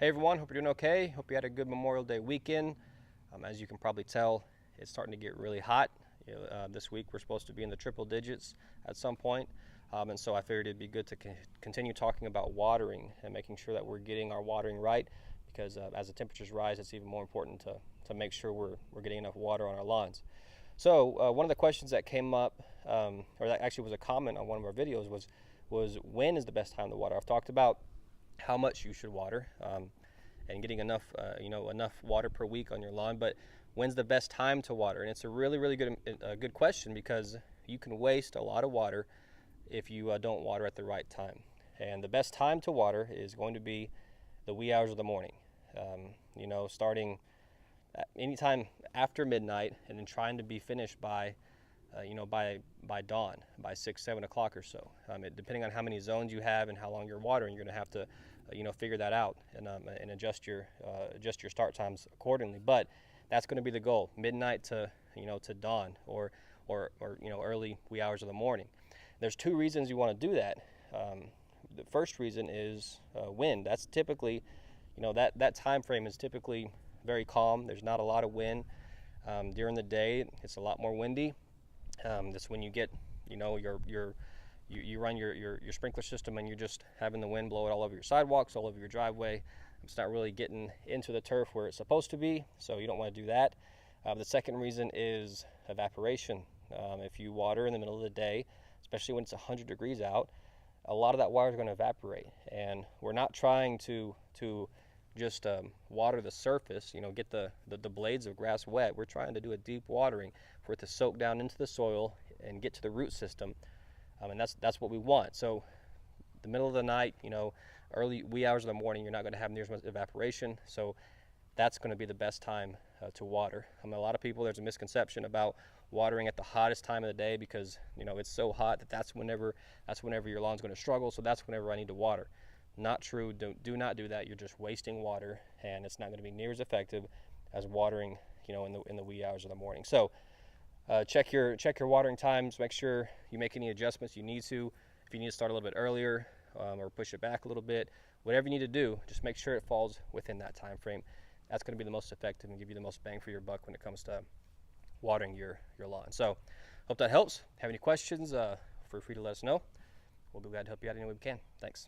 Hey everyone, hope you're doing okay. Hope you had a good Memorial Day weekend. As you can probably tell, it's starting to get really hot. This week we're supposed to be in the triple digits at some point. And so I figured it'd be good to continue talking about watering and making sure that we're getting our watering right, because as the temperatures rise, it's even more important to make sure we're getting enough water on our lawns. So one of the questions that came up, or that actually was a comment on one of our videos, was when is the best time to water? I've talked about how much you should water and getting enough enough water per week on your lawn, but when's the best time to water? And it's a really good question, because you can waste a lot of water if you don't water at the right time. And the best time to water is going to be the wee hours of the morning, starting at anytime after midnight, and then trying to be finished by dawn, by 6-7 o'clock or so. Depending on how many zones you have and how long you're watering, you're going to have to figure that out and adjust your start times accordingly. But that's going to be the goal: midnight to dawn, or early wee hours of the morning. There's two reasons you want to do that. The first reason is wind. That's typically, that time frame is typically very calm. There's not a lot of wind during the day. It's a lot more windy. That's when you get, you run your sprinkler system, and you're just having the wind blow it all over your sidewalks, all over your driveway. It's not really getting into the turf where it's supposed to be, so you don't want to do that. The second reason is evaporation. If you water in the middle of the day, especially when it's 100 degrees out, a lot of that water is going to evaporate. And we're not trying to just water the surface, get the blades of grass wet. We're trying to do a deep watering for it to soak down into the soil and get to the root system, and that's what we want. So the middle of the night, early wee hours of the morning, you're not going to have near as much evaporation, so that's going to be the best time to water. A lot of people, there's a misconception about watering at the hottest time of the day, because it's so hot that's whenever your lawn's going to struggle, so that's whenever I need to water. Not true. Do not do that. You're just wasting water, and it's not going to be near as effective as watering in the wee hours of the morning. So check your watering times. Make sure you make any adjustments you need to. If you need to start a little bit earlier or push it back a little bit, whatever you need to do, just make sure it falls within that time frame. That's going to be the most effective and give you the most bang for your buck when it comes to watering your lawn. So hope that helps. Have any questions, feel free to let us know. We'll be glad to help you out any way we can. Thanks.